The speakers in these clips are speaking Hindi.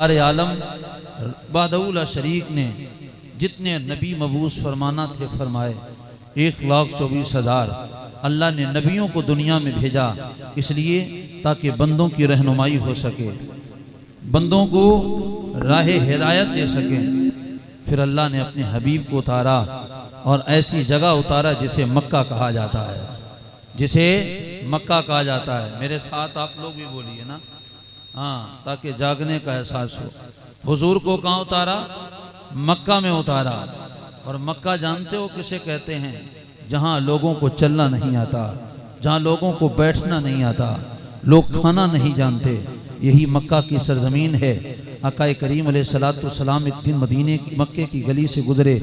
अरे आलम बादउला शरीक ने जितने नबी मबूस फरमाना थे फरमाए, 1,24,000 अल्लाह ने नबियों को दुनिया में भेजा इसलिए ताकि बंदों की रहनुमाई हो सके, बंदों को राह हिदायत दे सके। फिर अल्लाह ने अपने हबीब को उतारा और ऐसी जगह उतारा जिसे मक्का कहा जाता है, जिसे मक्का कहा जाता है। मेरे साथ आप लोग भी बोलिए ना, हाँ, ताकि जागने का एहसास हो। हुजूर को कहाँ उतारा? मक्का में उतारा। और मक्का जानते हो किसे कहते हैं? जहाँ लोगों को चलना नहीं आता, जहाँ लोगों को बैठना नहीं आता, लोग खाना नहीं जानते, यही मक्का की सरजमीन है। आका करीम अलैहिस्सलाम एक दिन मदीने की मक्के की गली से गुजरे,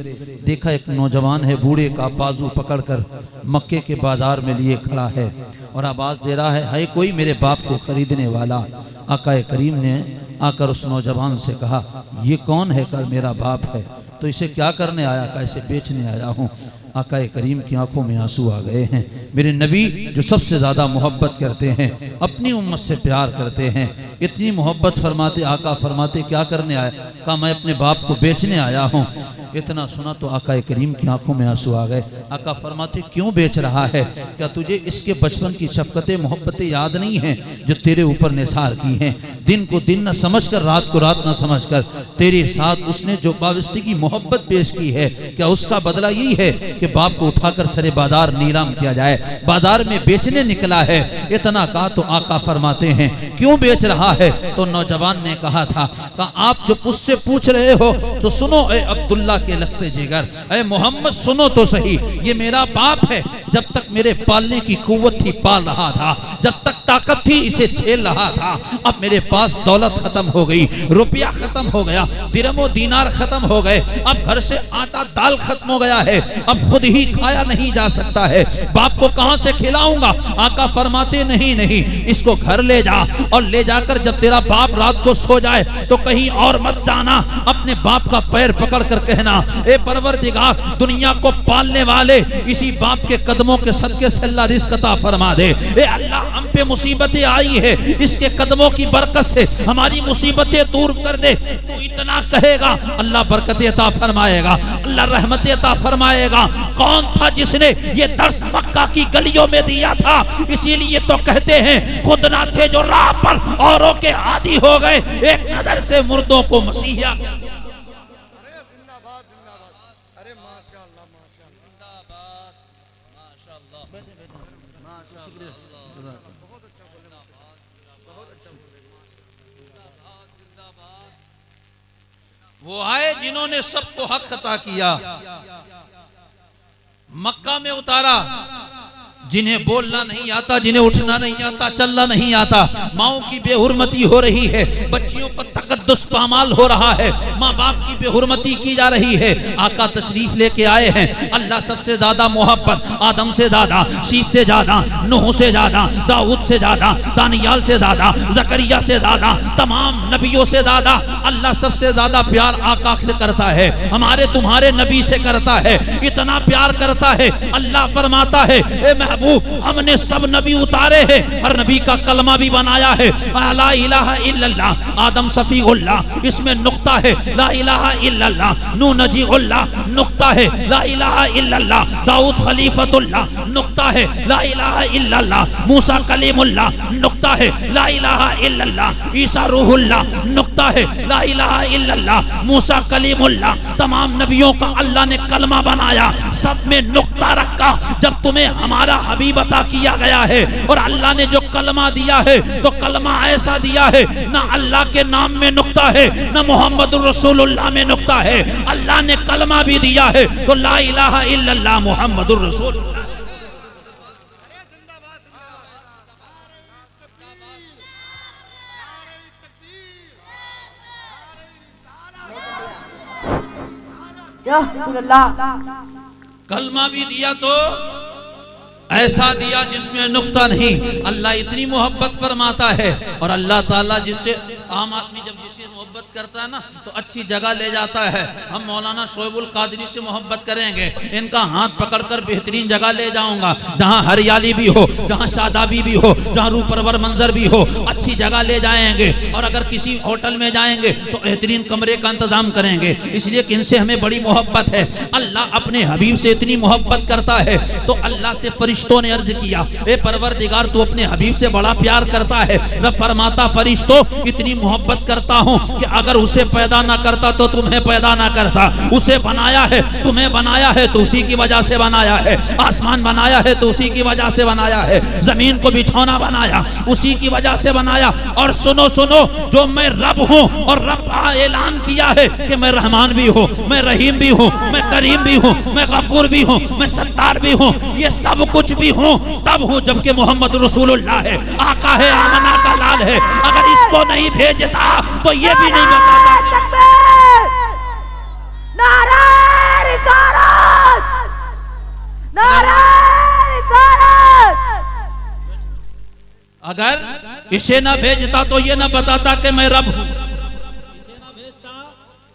देखा एक नौजवान है बूढ़े का बाजू पकड़कर मक्के के बाजार में लिए खड़ा है और आवाज़ दे रहा है कोई मेरे बाप को खरीदने वाला। आका करीम ने आकर उस नौजवान से कहा, ये कौन है? कहा मेरा बाप है। तो इसे क्या करने आया? कहा इसे बेचने आया हूँ। आका करीम की आंखों में आंसू आ गए हैं। मेरे नबी जो सबसे ज़्यादा मोहब्बत करते हैं, अपनी उम्मत से प्यार करते हैं, इतनी मोहब्बत फरमाते, आका फरमाते क्या करने आया? कहा मैं अपने बाप को बेचने आया हूँ। इतना सुना तो आका करीम की आंखों में आंसू आ गए। आका फरमाते क्यों बेच रहा है? क्या तुझे इसके बचपन की शफकतें मोहब्बतें याद नहीं हैं जो तेरे ऊपर निसार की हैं? दिन को दिन न समझ कर, रात को रात न समझ कर तेरे साथ उसने जो वाबस्ती की मोहब्बत पेश की है, क्या उसका बदला यही है कि बाप को उठाकर सरे बाजार नीलाम किया जाए? बाजार में बेचने निकला है। इतना कहा तो आका फरमाते हैं क्यों बेच रहा है? तो नौजवान ने कहा था, आप जो मुझसे पूछ रहे हो तो सुनो ए अब्दुल्ला के लखते जिगर, ए मोहम्मद सुनो तो सही, ये मेरा बाप है। जब तक मेरे पालने की कुव्वत थी पाल रहा था, जब तक ताकत थी इसे झेल रहा था। अब मेरे पास दौलत खत्म हो गई, रुपया खत्म हो गया, दिरमो दीनार खत्म हो गए, अब घर से आटा दाल खत्म हो गया है, अब खुद ही खाया नहीं जा सकता है, बाप को कहां से खिलाऊंगा? आका फरमाते नहीं नहीं, इसको घर ले जा और ले जाकर जब तेरा बाप रात को सो जाए तो कहीं और मत जाना, अपने बाप का पैर पकड़ कर कहना, ए परवरदिगार दुनिया को पालने वाले इसी बाप के कदमों के सदके से अल्लाह रिज़्क़ अता फरमा दे। ए अल्लाह हम पे मुसीबतें आई है, इसके कदमों की बरकत से हमारी मुसीबतें दूर कर दे। तू इतना कहेगा अल्लाह बरकतें अता फरमाएगा, अल्लाह रहमतें अता फरमाएगा। कौन था जिसने ये दर्स मक्का की गलियों में दिया था? इसीलिए तो कहते हैं खुद ना थे जो राह पर औरों के आदी हो गए, एक नजर से मुर्दों को मसीहा। वो आए जिन्होंने सबको हक अता किया, मक्का में उतारा, जिन्हें बोलना नहीं आता, जिन्हें उठना नहीं आता, चलना नहीं आता, माओ की बेहुरमती हो रही है, बच्चियों पर तकद्दुस पामाल हो रहा है, माँ बाप की बेहुरमती की जा रही है। आका तशरीफ लेके आए हैं। अल्लाह सबसे ज्यादा मोहब्बत आदम से ज्यादा, शीश से ज्यादा, नूह से ज्यादा, दाऊद से ज्यादा, दानियाल से ज्यादा, जकरिया से ज्यादा, तमाम नबियों से ज्यादा अल्लाह सबसे ज्यादा प्यार आका से करता है, हमारे तुम्हारे नबी से करता है। इतना प्यार करता है, अल्लाह फरमाता है ए महबूब हमने सब नबी उतारे हैं, हर नबी का कलमा भी बनाया है, ला इलाहा इल्लल्लाह। आदम सफीउल्लाह, इसमें नुक्ता है ला इलाहा इल्लल्लाह। नूह नजीउल्लाह, नुक्ता है ला इलाहा इल्लल्लाह। दाऊद खलीफतुल्लाह, नुक्ता है ला इलाहा इल्लल्लाह। मूसा कलीमुल्लाह, नुक्ता है ला इलाहा इल्लल्लाह। ईसा रूहुल्लाह, नुक्ता है ला इलाहा इल्लल्लाह। मूसा कलीमुल्लाह, तमाम नबियों का अल्लाह ने कलमा बनाया, सब में नुक्ता रखा। जब तुम्हें हमारा हबीब अता किया गया है और अल्लाह ने जो कलमा दिया है तो कलमा ऐसा दिया है, ना अल्लाह के नाम में नुक्ता है, ना मोहम्मदुर रसूलुल्लाह में नुक्ता है। अल्लाह ने कलमा भी दिया है तो ला इलाहा इल्लल्लाह मोहम्मदुर रसूलुल्लाह। कलमा भी दिया तो ऐसा दिया जिसमें नुक्ता नहीं। अल्लाह इतनी मोहब्बत फरमाता है और अल्लाह ताला जिससे आम आदमी जब जिससे मोहब्बत करता है ना तो अच्छी जगह ले जाता है। हम मौलाना शोएबुल कादरी से मोहब्बत करेंगे, इनका हाथ पकड़कर बेहतरीन जगह ले जाऊंगा जहां हरियाली भी हो, जहां शादाबी भी हो, जहां रूपरवर मंजर भी हो, अच्छी जगह ले जाएंगे। और अगर किसी होटल में जाएंगे तो बेहतरीन कमरे का इंतजाम करेंगे, इसलिए कि इनसे हमें बड़ी मोहब्बत है। अल्लाह अपने हबीब से इतनी मोहब्बत करता है तो अल्लाह से फरिश्तों ने अर्ज किया, ए परवरदिगार तू अपने हबीब से बड़ा प्यार करता है। रब फरमाता, फरिश्तों इतनी मोहब्बत करता हूं कि अगर उसे पैदा ना करता तो तुम्हें पैदा ना करता। उसे बनाया है, तुम्हें बनाया है तो उसी की वजह से बनाया है। आसमान बनाया है तो उसी की वजह से बनाया है। जमीन को बिछौना बनाया उसी की वजह से बनाया। और सुनो सुनो, जो मैं रब हूं और रब ऐलान किया है कि मैं रहमान भी हूं, मैं रहीम भी हूं, मैं करीम भी हूं, मैं गफूर भी हूं, मैं सत्तार भी हूं, ये सब कुछ भी हूं तब हूं जबकि मोहम्मद रसूलुल्लाह है, आका है, आमना का लाल है। अगर इसको नहीं भेजता तो ये भी नहीं बताता। नारा रिसालत, नारा रिसालत। अगर इसे ना भेजता तो ये ना बताता कि मैं रब हूं, इसे ना भेजता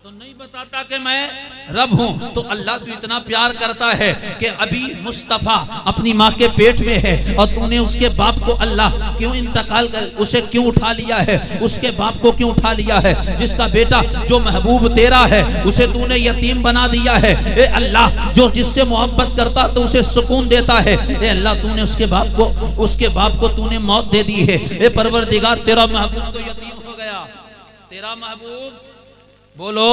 तो नहीं बताता कि मैं रब हूं। तो अल्लाह तो इतना प्यार करता है कि अभी मुस्तफ़ा अपनी माँ के पेट में है और तूने उसके बाप को अल्लाह क्यों इंतकाल कर, उसे क्यों उठा लिया है, उसके बाप को क्यों उठा लिया है। जिसका बेटा जो महबूब तेरा है उसे तूने यतीम बना दिया है। ए अल्लाह, जो जिससे मोहब्बत करता तो उसे सुकून देता है। ए अल्लाह, तूने उसके बाप को तूने मौत दे दी है। ए परवरदिगार, तेरा महबूब तो यतीम हो गया, तेरा महबूब, बोलो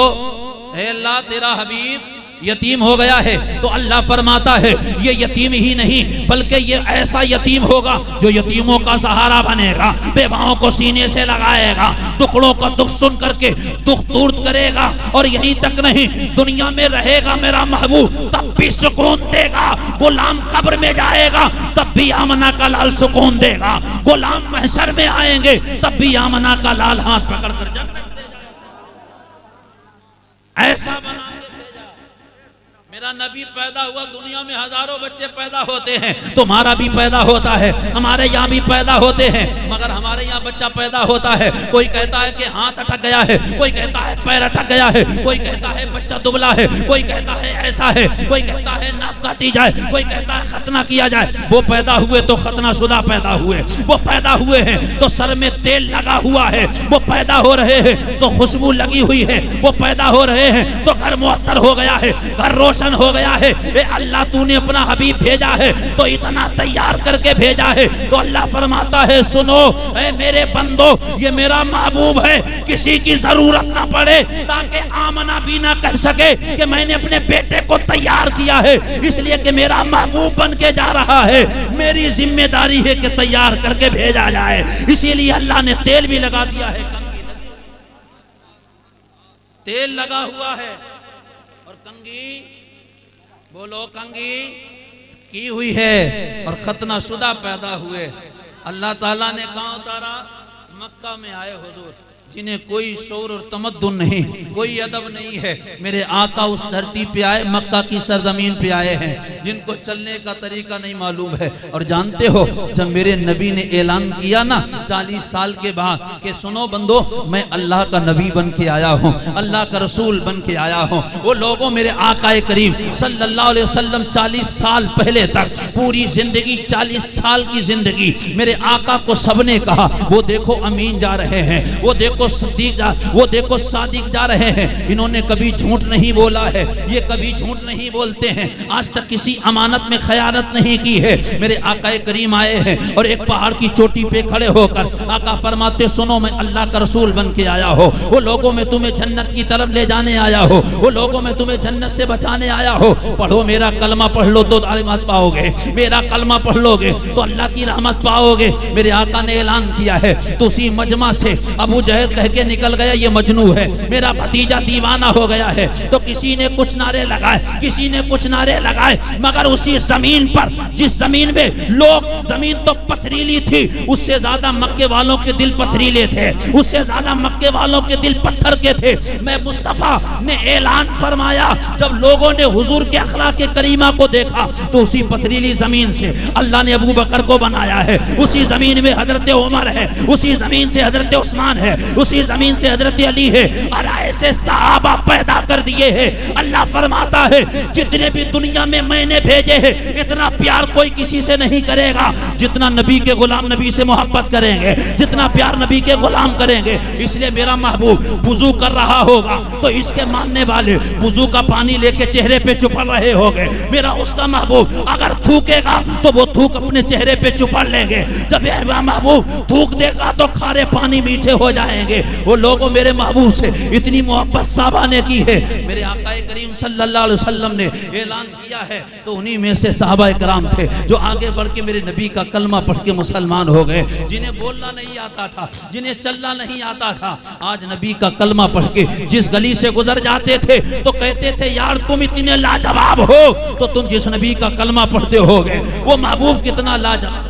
ए अल्लाह, तेरा हबीब यतीम हो गया है। तो अल्लाह फरमाता है ये यतीम ही नहीं बल्कि ये ऐसा यतीम होगा जो यतीमों का सहारा बनेगा, बेवाओं को सीने से लगाएगा, टुकड़ों का दुख सुन करके दुख दूर करेगा। और यहीं तक नहीं, दुनिया में रहेगा मेरा महबूब तब भी सुकून देगा। गुलाम कब्र में जाएगा तब भी आमना का लाल सुकून देगा। गुलाम महशर में आएंगे तब भी आमना का लाल हाथ पकड़ कर जन्नत दे जाएगा। ऐसा बना के भेजा। मेरा नबी पैदा हुआ, दुनिया में हजारों बच्चे पैदा होते हैं, तुम्हारा भी पैदा होता है, हमारे यहाँ भी पैदा होते हैं। मगर हमारे यहाँ बच्चा पैदा होता है, कोई कहता है कि हाथ अटक गया है, कोई कहता है पैर अटक गया है, कोई कहता है बच्चा दुबला है, कोई कहता है ऐसा है, कोई कहता है नाक काटी जाए, कोई कहता है खतना किया जाए। वो पैदा हुए तो खतना शुदा पैदा हुए, वो पैदा हुए हैं तो सर में तेल लगा हुआ है, वो पैदा हो रहे हैं तो खुशबू लगी हुई है, वो पैदा हो रहे हैं तो घर मुअत्तर हो गया है, घर रोशन हो गया है। ए अल्लाह, तूने अपना हबीब भेजा है तो इतना तैयार करके भेजा है। तो अल्लाह फरमाता है, सुनो ए मेरे बंदो, ये मेरा महबूब है, किसी की जरूरत ना पड़े ताकि आमना भी ना कह सके कि मैंने अपने बेटे को तैयार किया है, इसलिए कि मेरा महबूब बन के जा रहा है, मेरी जिम्मेदारी है कि तैयार करके भेजा जाए। इसीलिए अल्लाह ने तेल भी लगा दिया है, तेल लगा हुआ है। और कंघी, बोलो कंघी की हुई है और खतना शुदा पैदा हुए। अल्लाह ताला ने कहाँ उतारा? मक्का में आए हुजूर, जिन्हें कोई शौर और तमद्दुन नहीं, कोई अदब नहीं है। मेरे आका उस धरती पे आए, मक्का की सरजमीन पे आए हैं, जिनको चलने का तरीका नहीं मालूम है। और जानते हो, जब मेरे नबी ने ऐलान किया ना 40 साल के बाद कि सुनो बंदो, मैं अल्लाह का नबी बन के आया हूँ, अल्लाह का रसूल बन के आया हूँ। वो लोगों, मेरे आका करीम सल्लल्लाहु अलैहि वसल्लम 40 साल पहले तक पूरी जिंदगी, 40 साल की जिंदगी मेरे आका को सबने कहा, वो देखो अमीन जा रहे हैं, वो देखो सदीक जा, वो देखो सादिक जा रहे हैं। इन्होंने कभी झूठ नहीं बोला है, ये कभी झूठ नहीं बोलते हैं, आज तक किसी अमानत में खयानत नहीं की है। मेरे आका करीम आए हैं और एक पहाड़ की चोटी पे खड़े होकर आका फरमाते, सुनो मैं अल्लाह का रसूल बन के आया हो, वो लोगों में तुम्हें जन्नत की तरफ ले जाने आया हो, वो लोगों में तुम्हें जन्नत से बचाने आया हो। पढ़ो मेरा कलमा, पढ़ लो तो रहमत पाओगे, मेरा कलमा पढ़ लोगे तो अल्लाह की रहमत पाओगे। मेरे आका ने ऐलान किया है, तो उसी मजमा से अबू जहल कह के निकल गया ये मजनू है, मेरा भतीजा दीवाना हो गया है। तो किसी ने कुछ नारे लगाए, किसी ने कुछ नारे लगाए, मगर उसी जमीन पर, जिस जमीन में लोग, जमीन तो पथरीली थी, उससे ज्यादा मक्के वालों के दिल पथरीले थे, उससे ज्यादा मक्के वालों के दिल पत्थर के थे। मैं मुस्तफा ने ऐलान फरमाया, जब लोगों ने हुजूर के अखलाक करीमा को देखा तो उसी पथरीली जमीन से अल्लाह ने अबू बकर को बनाया है, उसी जमीन में हजरत उमर है, उसी जमीन से हजरत उस्मान है, उसी जमीन से हजरत अली है और ऐसे सहाबा पैदा कर दिए हैं। अल्लाह फरमाता है जितने भी दुनिया में मैंने भेजे हैं इतना प्यार कोई किसी से नहीं करेगा जितना नबी के गुलाम नबी से मोहब्बत करेंगे, जितना प्यार नबी के गुलाम करेंगे। इसलिए मेरा महबूब वुजू कर रहा होगा तो इसके मानने वाले वुजू का पानी लेके चेहरे पे चुपड़ रहे होंगे। मेरा उसका महबूब अगर थूकेगा तो वो थूक अपने चेहरे पे चुपड़ लेंगे। जब मेरा महबूब थूक देगा तो खारे पानी मीठे हो जाएंगे। वो लोगों मेरे महबूब से इतनी मोहब्बत साहबा ने की है। मेरे आका करीम सल्लल्लाहु अलैहि वसल्लम ने ऐलान किया है तो उन्हीं में से सहाबा इकराम थे जो आगे बढ़ के मेरे नबी का कलमा पढ़ के मुसलमान हो गए। जिन्हें बोलना नहीं आता था, जिन्हें चलना नहीं आता था, आज नबी का कलमा पढ़ के जिस गली से गुजर जाते थे तो कहते थे यार तुम इतने लाजवाब हो तो तुम जिस नबी का कलमा पढ़ते होगे वो महबूब कितना लाजवाब,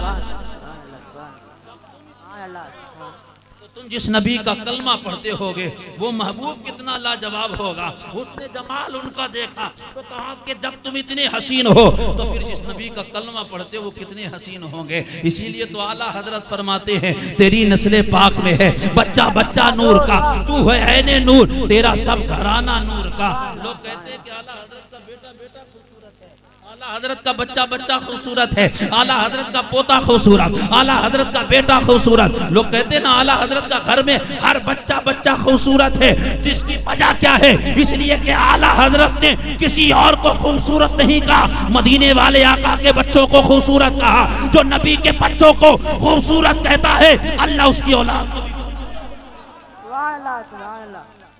जिस नबी का कलमा पढ़ते होगे वो महबूब कितना लाजवाब होगा। उसने जमाल उनका देखा तो कहा कि जब तुम इतने हसीन हो तो फिर जिस नबी का कलमा पढ़ते वो कितने हसीन होंगे। इसीलिए तो आला हजरत फरमाते हैं तेरी नस्ले पाक में है बच्चा बच्चा नूर का, तू है ऐने नूर, तेरा सब घराना नूर का। लोग कहते हैं कि आला हजरत का बेटा बेटा खूबसूरत है, आला हजरत का बच्चा बच्चा खूबसूरत है, आला हजरत का पोता खूबसूरत, आला हजरत का बेटा खूबसूरत। लोग कहते हैं ना आला हजरत का घर में हर बच्चा बच्चा खूबसूरत है। जिसकी वजह क्या है? इसलिए कि आला हजरत ने किसी और को खूबसूरत नहीं कहा, मदीने वाले आका के बच्चों को खूबसूरत कहा। जो नबी के बच्चों को खूबसूरत कहता है अल्लाह उसकी औलाद को,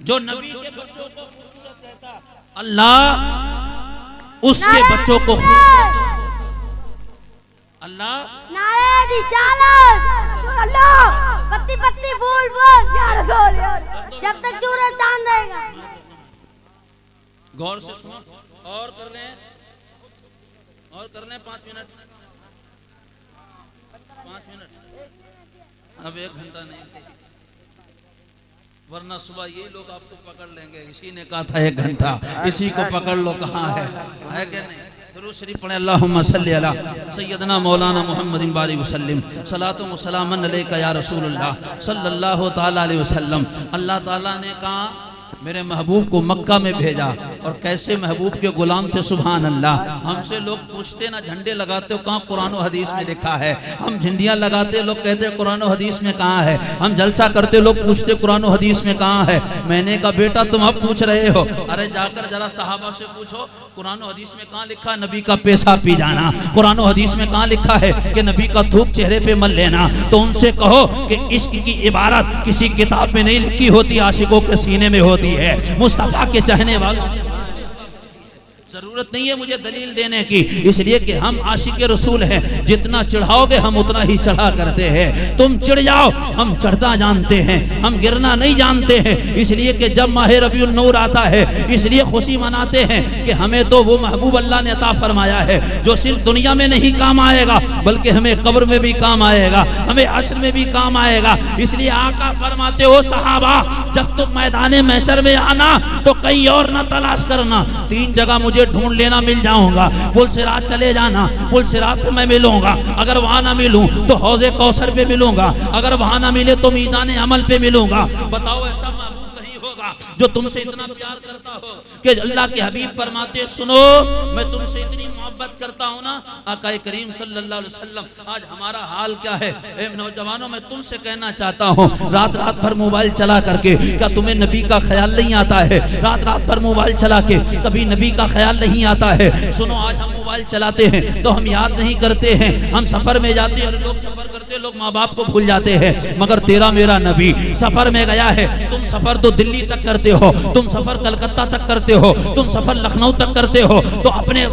जो नबी के बच्चों को खूबसूरत कहता है अल्लाह उसके बच्चों को अल्लाह नारे रिसालत अल्लाह पत्ती पत्ती फूल फूल या रसूल जब तक सूरज चांद रहेगा। गौर से सुनो और कर लें 5 मिनट 5 मिनट, अब 1 घंटा नहीं, वरना सुबह यही लोग आपको पकड़ लेंगे। इसी ने कहा था 1 घंटा, इसी को पकड़ लो, कहाँ है कि नहीं? दुरूद शरीफ पढ़े अल्लाहुम्मा सल्ली अला सय्यदना मौलाना मुहम्मदिन बारिक वसल्लम सलातु व सलामन अलैका या रसूलुल्लाह सल्लल्लाहु ताला अलैहि वसल्लम। अल्लाह ताला ने कहा मेरे महबूब को मक्का में भेजा और कैसे महबूब के गुलाम थे, सुभान अल्लाह। हमसे लोग पूछते ना झंडे लगाते हो कहाँ कुरान और हदीस में लिखा है, हम झंडियाँ लगाते लोग कहते कुरान और हदीस में कहाँ है, हम जलसा करते लोग पूछते कुरान और हदीस में कहाँ है। मैंने कहा बेटा तुम अब पूछ रहे हो, अरे जाकर जरा सहाबा से पूछो कुरान और हदीस में कहाँ लिखा नबी का पेशाब पी जाना, कुरान और हदीस में कहाँ लिखा है कि नबी का थूक चेहरे पे मल लेना। तो उनसे कहो कि इश्क की इबारत किसी किताब में नहीं लिखी होती, आशिकों के सीने में होती है। मुस्तफा के चाहने वालों जरूरत नहीं है मुझे दलील देने की, इसलिए कि हम आशिक रसूल हैं। जितना चढ़ाओगे हम उतना ही चढ़ा करते हैं। तुम चिढ़ जाओ हम चढ़ता जानते हैं, हम गिरना नहीं जानते हैं। इसलिए कि जब माह रबीउल नूर आता है इसलिए खुशी मनाते हैं कि हमें तो वो महबूब अल्लाह ने अता फरमाया है जो सिर्फ दुनिया में नहीं काम आएगा बल्कि हमें कब्र में भी काम आएगा, हमें हश्र में भी काम आएगा। इसलिए आका फरमाते हो सहाबा जब तुम मैदान महशर में आना तो कहीं और ना तलाश करना, 3 जगह मुझे ढूंढ लेना, मिल जाऊंगा। पुल सिरात चले जाना, पुल सिरात पे मैं मिलूंगा, अगर वहां ना मिलूं तो हौज़े कौसर पे मिलूंगा, अगर वहां ना मिले तो मीज़ान अमल पे मिलूंगा। बताओ ऐसा महबूब नहीं होगा जो तुमसे इतना प्यार करता हो कि अल्लाह के हबीब फरमाते सुनो मैं तुमसे इतनी मोहब्बत करता हूं ना। आका करीम सल्लल्लाहु अलैहि वसल्लम आज हमारा हाल क्या है? ए नौजवानों मैं तुमसे कहना चाहता हूं रात रात भर मोबाइल चला करके क्या तुम्हें नबी का ख्याल नहीं आता है? रात रात भर मोबाइल चला के कभी नबी का ख्याल नहीं आता है? सुनो आज हम मोबाइल चलाते हैं तो हम याद नहीं करते हैं, हम सफर में जाते हैं, लोग सफर करते लोग माँ बाप को भूल जाते हैं, मगर तेरा मेरा नबी सफर में गया है। तुम सफर तो दिल्ली तक करते हो, तुम सफर कलकत्ता तक करते हो, तुम सफर लखनऊ तक करते हो, तो अपने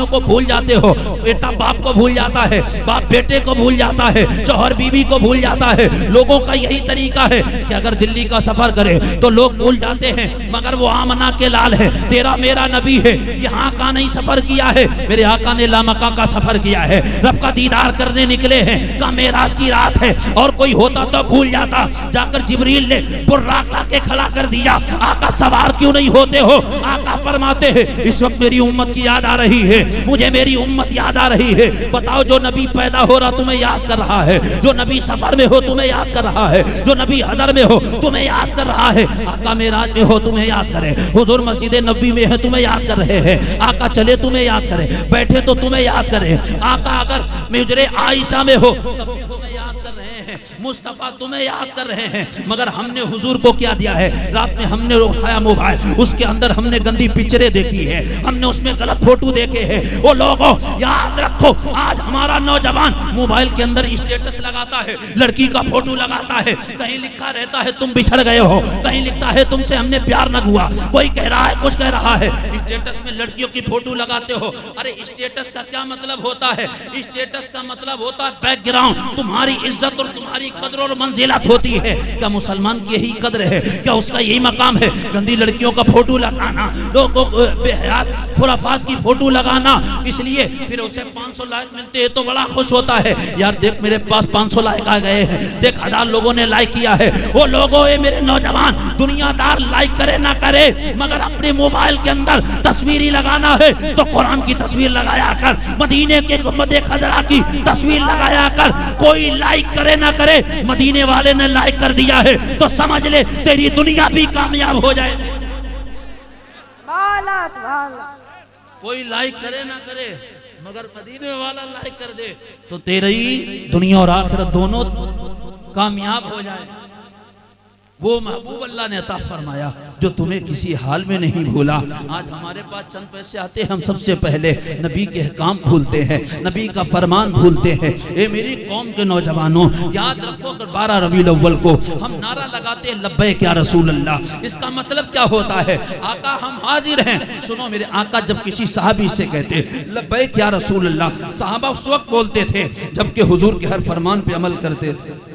को भूल जाते हो। बेटा बाप को भूल जाता है, बाप बेटे को भूल जाता है, शौहर बीवी को भूल जाता है। लोगों का यही तरीका है कि अगर दिल्ली का सफर करे तो लोग भूल जाते हैं, मगर वो आमना के लाल है, तेरा मेरा नबी है, यहाँ का नहीं सफर किया है, मेरे आका ने लामका का सफर किया है, रब का दीदार करने निकले हैं, का मेराज की रात है और कोई होता तो भूल जाता। जाकर जिब्रील ने बुर्राक ला के खड़ा कर दिया, आका सवार क्यों नहीं होते हो? आका फरमाते हैं इस वक्त मेरी उम्मत की याद आ रही है, मुझे मेरी उम्मत याद आ रही है। बताओ जो नबी पैदा हो रहा तुम्हें याद कर रहा है, जो नबी सफर में हो तुम्हें याद कर रहा है, जो नबी हदर में हो तुम्हें याद कर रहा है, आका मेराज में हो तुम्हें याद करे, हुजूर मस्जिद नबी में है तुम्हें याद कर रहे हैं, आका चले तुम्हें याद करे, बैठे तो तुम्हें याद करे, आका अगर मुजरे आयशा में हो तुम्हें याद कर रहे हैं, मुस्तफा तुम्हें याद कर रहे हैं। मगर हमने हुजूर को क्या दिया है? रात में हमने उठाया मोबाइल, उसके अंदर हमने गंदी पिक्चरें देखी है, हमने उसमें गलत फोटो देखे हैं। वो लोगों याद रखो, आज हमारा नौजवान मोबाइल के अंदर स्टेटस लगाता है, लड़की का फोटो लगाता है, कहीं लिखा रहता है तुम बिछड़ गए हो, कहीं लिखता है तुमसे हमने प्यार न हुआ, कोई कह रहा है कुछ कह रहा है। स्टेटस में लड़कियों की फोटो लगाते हो। अरे स्टेटस का क्या मतलब होता है? स्टेटस का मतलब होता है बैकग्राउंड, तुम्हारी इज्जत और तुम्हारी कदर और मंजिलत होती है। क्या मुसलमान की यही कदर है? क्या उसका यही मकाम है? गंदी लड़कियों का फोटो लगाना, लोगों को बेहयात खुराफात की फोटो लगाना, इसलिए फिर उसे 500 लाइक मिलते हैं तो बड़ा खुश होता है, यार देख मेरे पास 500 लाइक आ गए हैं, देख 1000 लोगों ने लाइक किया है। वो लोगों मेरे नौजवान, दुनियादार लाइक करे ना करे, मगर अपने मोबाइल के अंदर तस्वीर ही लगाना है तो कुरान की तस्वीर लगाया कर, मदीने के गुंबद खजरा की तस्वीर लगाया कर। कोई लाइक करे ना करे, मदीने वाले ने लाइक कर दिया है तो समझ ले तेरी दुनिया भी कामयाब हो जाए। कोई लाइक करे ना करे, मगर मदीने वाला लाइक कर दे तो तेरी दुनिया और आखिरत दोनों कामयाब हो जाए। वो महबूब अल्लाह ने अता फरमाया जो तुम्हें किसी हाल में नहीं भूला। आज हमारे पास चंद पैसे आते हैं, हम सबसे पहले नबी के काम भूलते हैं, नबी का फरमान भूलते हैं। ए मेरी कौम के नौजवानों, याद रखो अगर 12 रबीउल अव्वल को हम नारा लगाते हैं लब्बैक या रसूल अल्लाह, इसका मतलब क्या होता है? आका हम हाजिर हैं। सुनो मेरे आका जब किसी साहबी से कहते लब्बैक या रसूल अल्लाह, साहबा उस वक्त बोलते थे जबकि हुजूर के हर फरमान पे अमल करते थे।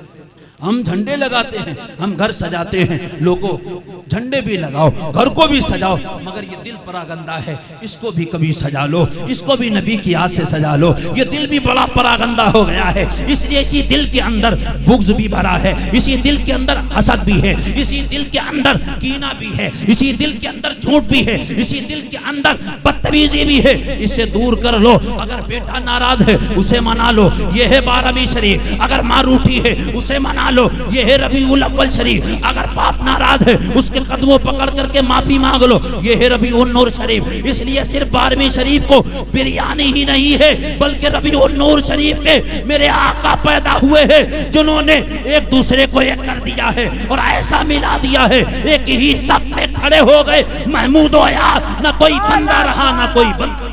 हम झंडे लगाते हैं, हम घर सजाते हैं, लोगों झंडे भी लगाओ, घर को भी सजाओ, मगर ये दिल परागंदा है, इसको भी कभी सजा लो, इसको भी नबी की याद से सजा लो। ये दिल भी बड़ा परागंदा हो गया है, इसलिए इसी दिल के अंदर बुग़्ज़ भी भरा है, इसी दिल के अंदर हसद भी है, इसी दिल के अंदर कीना भी है, इसी दिल के अंदर झूठ भी है, इसी दिल के अंदर बदतमीजी भी है। इसे दूर कर लो। अगर बेटा नाराज है उसे मना लो, ये है 12वीं शरीफ। अगर माँ रूठी है उसे मना लो, ये है रबीउल अव्वल शरीफ। अगर बाप नाराज है उसके कदमों पकड़ करके माफी मांग लो, ये है रबीउल नूर शरीफ। इसलिए सिर्फ 12वीं शरीफ को बिरयानी ही नहीं है, बल्कि रबीउल नूर शरीफ में मेरे आका पैदा हुए हैं जिन्होंने एक दूसरे को एक कर दिया है और ऐसा मिला दिया है, एक ही सब में खड़े हो गए। महमूद ओ यार, ना कोई बंदा रहा ना कोई बंदा।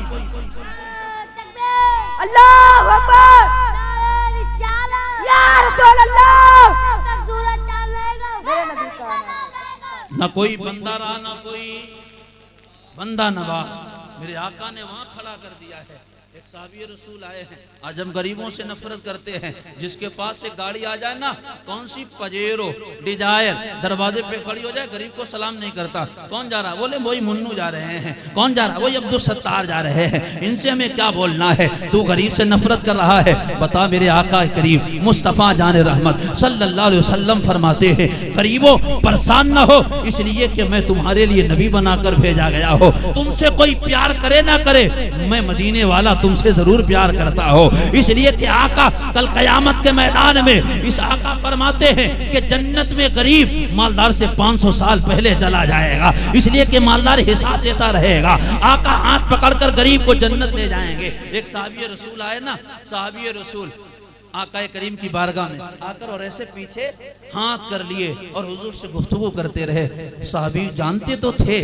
अल्लाहु अकबर, या रसूल अल्लाह, ना कोई बंदा रहा ना कोई बंदा नवाज। मेरे आका ने वहां खड़ा कर दिया है। एक साहबी रसूल आए हैं, आज हम गरीबों से नफरत करते हैं। जिसके पास एक गाड़ी आ जाए ना, कौन सी पजेरो डिजायर, दरवाजे पे खड़ी हो जाए, गरीब को सलाम नहीं करता। कौन जा रहा? बोले वही मुन्नू जा रहे हैं। कौन जा रहा? वही अब्दुल सत्तार जा रहे हैं। इनसे हमें क्या बोलना है? तू गरीब से नफरत कर रहा है। बता मेरे आका करीम मुस्तफ़ा जान रहमत सल्लल्लाहु अलैहि वसल्लम फरमाते हैं गरीबों परेशान न हो, इसलिए कि मैं तुम्हारे लिए नबी बनाकर भेजा गया हो। तुमसे कोई प्यार करे ना करे, मैं मदीने वाला तुमसे जरूर प्यार करता हो। इसलिए कि आका कल कयामत के मैदान में इस आका फरमाते हैं कि जन्नत में गरीब मालदार से 500 साल पहले चला जाएगा, इसलिए कि मालदार हिसाब देता रहेगा। आका हाथ पकड़कर गरीब को जन्नत ले जाएंगे। एक साहबी रसूल आए ना, साहबी रसूल आका करीम की बारगाह में आकर और ऐसे पीछे हाथ कर लिए और हुजूर से गुफ्तगू करते रहे। साहबी जानते तो थे,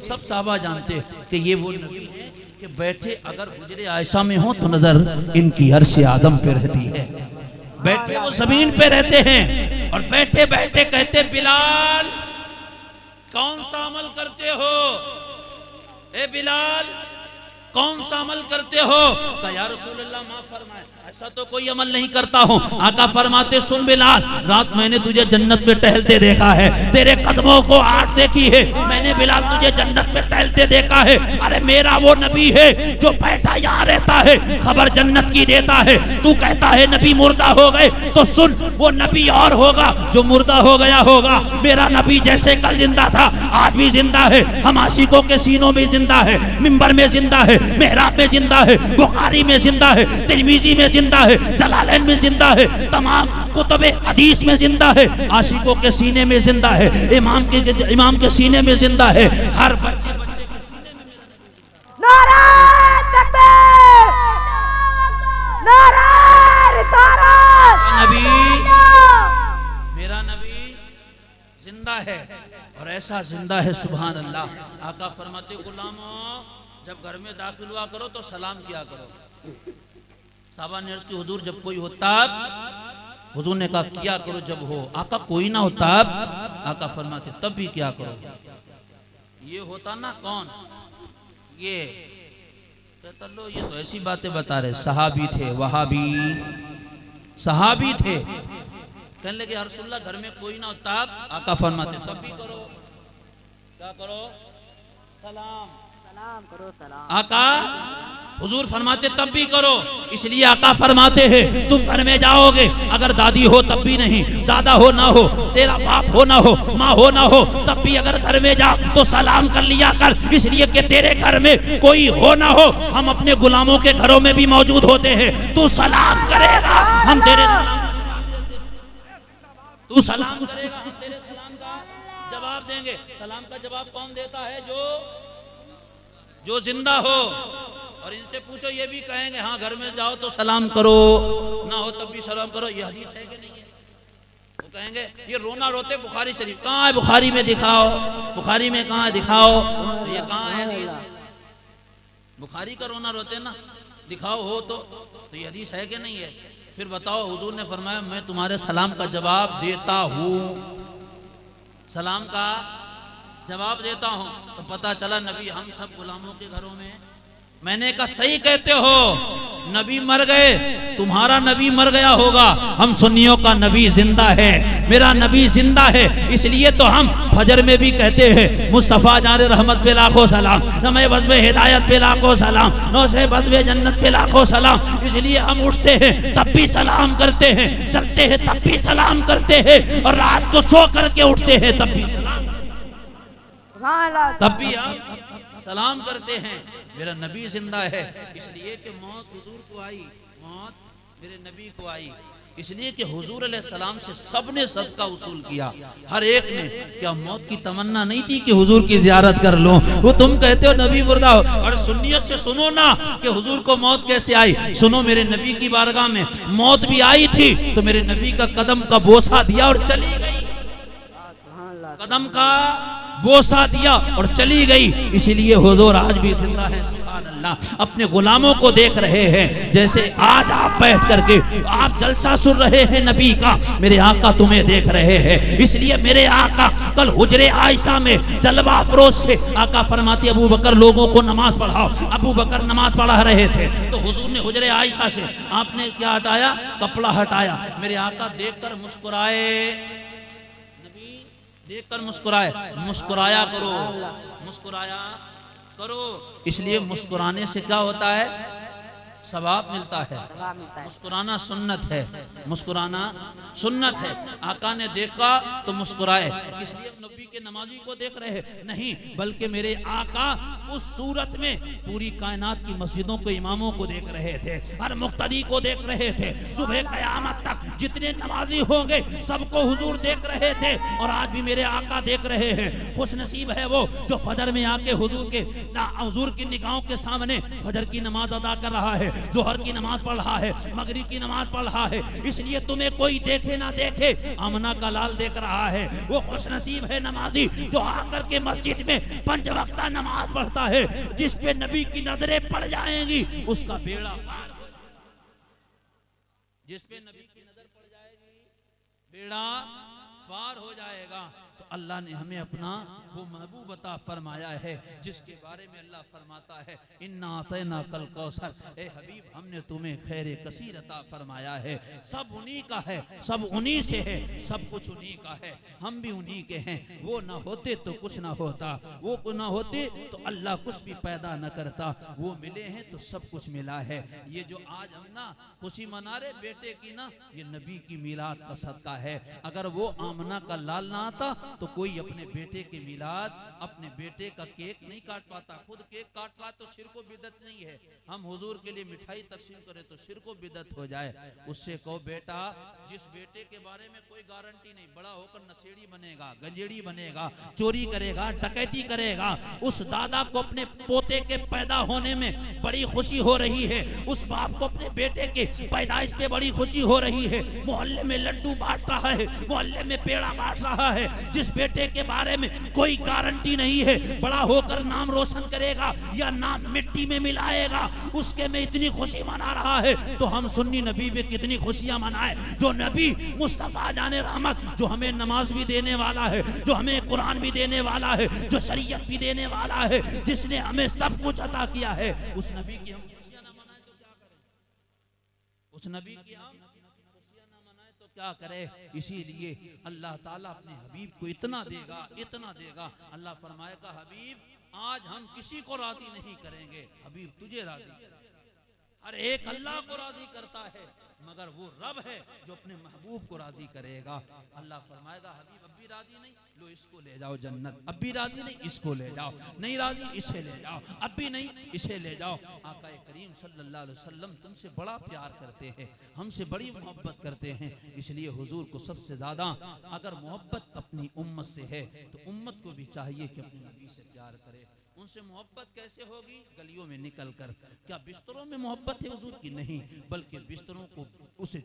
सब साहबा जानते कि ये वो नबी है कि बैठे अगर हुजरे आयशा में हो तो नजर इनकी अर्श आदम पे रहती है। बैठे वो जमीन पे रहते हैं और बैठे बैठे कहते बिलाल कौन सा अमल करते हो? ए बिलाल कौन सा अमल करते हो? कहा या रसूलल्लाह माफ फरमाए, ऐसा तो कोई अमल नहीं करता हूँ। आका फरमाते सुन बिलाल, रात मैंने तुझे जन्नत में टहलते देखा है, तेरे कदमों को आट देखी है मैंने बिलाल, तुझे जन्नत में टहलते देखा है। अरे मेरा वो नबी है जो बैठा यहाँ रहता है, खबर जन्नत की देता है। तू कहता है नबी मुर्दा हो गए, तो सुन वो नबी और होगा जो मुर्दा हो गया होगा। मेरा नबी जैसे कल जिंदा था आज भी जिंदा है, हम आशिकों के सीनों में जिंदा है, मिंबर में जिंदा है, मेहराब में जिंदा है, बुखारी में जिंदा है, तिरमिजी में जिंदा है, जलालैन में जिंदा है, तमाम कुतुबे हदीस में जिंदा है, आशिकों के सीने में जिंदा है, इमाम के सीने में जिंदा है, हर बच्चे के सीने में। नारा तकबीर, नारा रिसालत। नबी, मेरा नबी जिंदा है और ऐसा जिंदा है सुभान अल्लाह। आका फरमाते गुलामों, जब घर में दाखिल हुआ करो तो सलाम किया करो। साहबा ने अर्ज़ की हुजूर जब कोई होता, हुजूर ने कहा किया करो जब हो। आका कोई ना होता, आका फरमाते तब भी क्या करो। ये होता ना कौन, ये कहता लो ये तो ऐसी बातें बता रहे, सहाबी थे, वहाबी सहाबी थे। कहने लगे या रसूलल्लाह घर में कोई ना होता, आका फरमाते तब भी करो, क्या करो, सलाम करो सलाम। आका हुजूर फरमाते तब भी करो, इसलिए आका फरमाते हैं तुम घर में जाओगे, अगर दादी हो तब भी नहीं, दादा हो ना हो, तेरा बाप हो ना हो, माँ हो ना हो, तब भी अगर घर में जा तो सलाम कर लिया कर, इसलिए कि तेरे घर में कोई हो ना हो, हम अपने गुलामों के घरों में भी मौजूद होते हैं। तू सलाम करेगा हम तेरे तू सलाम करेगा हम तेरे सलाम का जवाब देंगे। सलाम का जवाब कौन देता है? जो जिंदा हो। और इनसे पूछो ये भी कहेंगे हाँ घर में जाओ तो सलाम करो, ना हो तब भी सलाम करो। ये हदीस है कि नहीं है? वो कहेंगे ये रोना रोते बुखारी शरीफ, कहाँ है बुखारी में दिखाओ, बुखारी में कहाँ है दिखाओ, तो ये कहाँ है हदीस? बुखारी का रोना रोते ना, दिखाओ हो तो ये हदीस है कि नहीं है? फिर बताओ हुजूर ने फरमाया मैं तुम्हारे सलाम का जवाब देता हूँ, सलाम का जवाब देता हूँ। तो पता चला नबी हम सब गुलामों के घरों में। मैंने कहा सही कहते हो, नबी मर गए, तुम्हारा नबी मर गया होगा, हम सुन्नियों का नबी जिंदा है, मेरा नबी जिंदा है। इसलिए तो हम फजर में भी कहते हैं मुस्तफ़ा जान रहमत पे लाखों सलाम, नमे बज़्वे हिदायत पे लाखों सलाम, नौसे बज़्वे जन्नत पे लाखों सलाम। इसलिए हम उठते हैं तब भी सलाम करते हैं, चलते हैं तब भी सलाम करते हैं, और रात को सो करके उठते हैं तब भी हम सलाम करते हैं। मेरा नबी जिंदा है, इसलिए कि मौत हुजूर को आई, मौत मेरे नबी को आई, इसलिए कि हुजूर अलैहिस्सलाम से सबने सदका वसूल किया, हर एक ने। क्या मौत की तमन्ना नहीं थी कि हुजूर की जियारत कर लूं? वो तुम कहते हो नबी मुर्दा हो, और सुन्नियत से सुनो ना कि हुजूर को मौत कैसे आई। सुनो मेरे नबी की बारगाह में मौत भी आई थी तो मेरे नबी का कदम का बोसा दिया और चली गई, कदम का बोसा दिया और चली गई। इसीलिए हुजूर आज भी जिंदा है सुभान अल्लाह। अपने गुलामों को देख रहे हैं, जैसे आज आप बैठ करके आप जलसा सुन रहे हैं नबी का, मेरे आका तुम्हें देख रहे हैं। इसलिए मेरे आका कल हुजरे आयशा में जलवा अफरोज से आका फरमाते अबू बकर लोगों को नमाज पढ़ाओ। अबू बकर नमाज पढ़ा रहे थे तो हुजूर ने हुजरे आयशा से आपने क्या हटाया? कपड़ा हटाया। मेरे आका देखकर मुस्कुराए, देखकर मुस्कुराए। मुस्कुराया करो, मुस्कुराया करो। इसलिए मुस्कुराने से क्या होता है? सवाब मिलता है। मुस्कुराना सुन्नत है, मुस्कुराना सुन्नत है। आका ने देखा तो मुस्कुराए, इसलिए नबी के नमाजी को देख रहे नहीं, बल्कि मेरे आका उस सूरत में पूरी कायनात की मस्जिदों के इमामों को देख रहे थे, हर मुक्तदी को देख रहे थे। सुबह क़यामत तक जितने नमाजी होंगे सबको हुजूर देख रहे थे, और आज भी मेरे आका देख रहे हैं। खुश नसीब है वो जो फजर में आके हुजूर की निगाहों के सामने फजर की नमाज अदा कर रहा है, जोहर की नमाज पढ़ रहा है, मगरिब की नमाज पढ़ रहा है। इसलिए तुम्हें कोई देखे ना देखे, आमना का लाल देख रहा है। वो खुश नसीब है नमाजी जो आकर के मस्जिद में 5 वक्ता नमाज पढ़ता है। जिस पे नबी की नजरें पड़ जाएंगी उसका बेड़ा पार, जिस पे नबी की नजर पड़ जाएगी बेड़ा पार हो जाएगा। तो अल्लाह ने हमें अपना वो महबूब अता फरमाया है जिसके बारे में अल्लाह फरमाता है इन्ना आतैना कल कौसर, ए हबीब हमने तुम्हें खैर कसीर अता फरमाया है। सब उन्हीं का है, सब उन्हीं से है, सब कुछ उन्हीं का है, हम भी उन्हीं के हैं। वो ना होते तो कुछ ना होता, वो ना होते तो अल्लाह कुछ भी पैदा न करता। वो मिले हैं तो सब कुछ मिला है। ये जो आज हम ना खुशी मना रहे बेटे की ना, ये नबी की मिलाद का सदका है। अगर वो आमना का लाल ना आता तो कोई अपने बेटे के मिलाद, अपने बेटे का केक नहीं काट पाता। खुद केक काट रहा तो शिर्क व बिदअत नहीं है। हम हुजूर के लिए मिठाई तकसीम करें तो शिर्क व बिदअत हो जाए। उससे कहो बेटा, जिस बेटे के बारे में कोई गारंटी नहीं, बड़ा होकर नशेड़ी बनेगा, गंजेड़ी बनेगा, चोरी करेगा, डकैती करेगा, उस दादा को अपने पोते के पैदा होने में बड़ी खुशी हो रही है। उस बाप को अपने बेटे के पैदाइश पे बड़ी खुशी हो रही है। मोहल्ले में लड्डू बांट रहा है, मोहल्ले में पेड़ा बांट रहा है। जिस बेटे के बारे में कोई गारंटी नहीं है, बड़ा होकर नाम रोशन करेगा या नाम मिट्टी में मिलाएगा, उसके में इतनी खुशी मना रहा है। तो हम सुन्नी नबी में कितनी खुशियां मनाए। जो नबी मुस्तफा जाने रहमत, जो हमें नमाज भी देने वाला है, जो हमें कुरान भी देने वाला है, जो शरीयत भी देने वाला है, जिसने हमें सब कुछ अता किया है, उस नबी की हम खुशियां ना मनाए तो क्या करें? उस नबी की हम खुशियां ना मनाए तो क्या करें? इसीलिए अल्लाह ताला अपने हबीब को इतना देगा, इतना देगा। अल्लाह फरमाएगा हबीब आज हम किसी को राजी नहीं करेंगे, हबीब तुझे राजी करेंगे। हर एक अल्लाह को राजी करता है, मगर वो रब है जो अपने महबूब को राजी करेगा। अल्लाह फरमाएगा हबीब अब भी राजी नहीं, लो इसको ले जाओ जन्नत। अब भी राजी नहीं, इसको ले जाओ। नहीं राजी, इसे ले जाओ। अब भी नहीं, इसे ले जाओ। आका करीम सल्लल्लाहु अलैहि वसल्लम तुमसे बड़ा प्यार करते हैं, हमसे बड़ी मोहब्बत करते हैं। इसलिए हुजूर को सबसे ज्यादा अगर मोहब्बत अपनी उम्मत से है तो उम्मत को भी चाहिए कि अपने नबी से प्यार करे। उनसे मोहब्बत कैसे होगी? गलियों में निकल कर। क्या बिस्तरों में मोहब्बत है हुजूर की? नहीं, बल्कि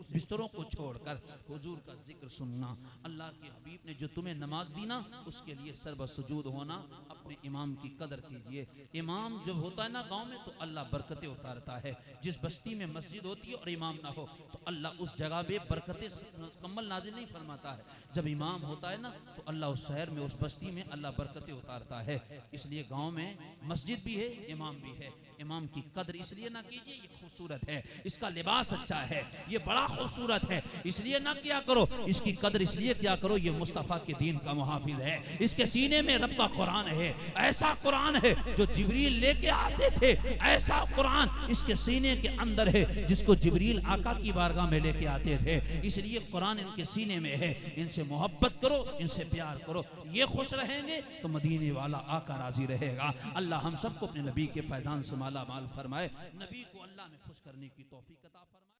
बिस्तरों को छोड़कर हुजूर का जिक्र सुनना। अल्लाह के हबीब ने जो तुम्हें नमाज दी ना, उसके लिए सर्व सुजूद होना। अपने इमाम की कदर कीजिए। इमाम जब होता है ना गांव में तो अल्लाह बरकतें उतारता है। जिस बस्ती में मस्जिद होती है और इमाम ना हो तो अल्लाह उस जगह पे बरकतें मुकम्मल नाजिल नहीं फरमाता है। जब इमाम होता है ना तो अल्लाह उस शहर में, उस बस्ती में अल्लाह बरकतें उतारता है। इसलिए गाँव में मस्जिद भी है, इमाम भी है। इमाम की कदर इसलिए ना कीजिए, ये खूबसूरत है, इसका लिबास अच्छा है, ये बड़ा खूबसूरत है, इसलिए ना किया करो। इसकी कदर इसलिए किया करो, ये मुस्तफ़ा के दीन का मुहाफिज है, इसके सीने में रब का कुरान है। ऐसा कुरान है जो जिब्रील लेके आते थे, ऐसा कुरान इसके सीने के अंदर है जिसको जिब्रील आका की बारगाह में लेके आते थे। इसलिए कुरान इनके सीने में है। इनसे मोहब्बत करो, इनसे प्यार करो, ये खुश रहेंगे तो मदीने वाला आका राजी रहेगा। अल्लाह हम सबको अपने नबी के फैजान से माला माल फरमाए। नबी को अल्लाह में खुश करने की तौफीक अता फरमाए।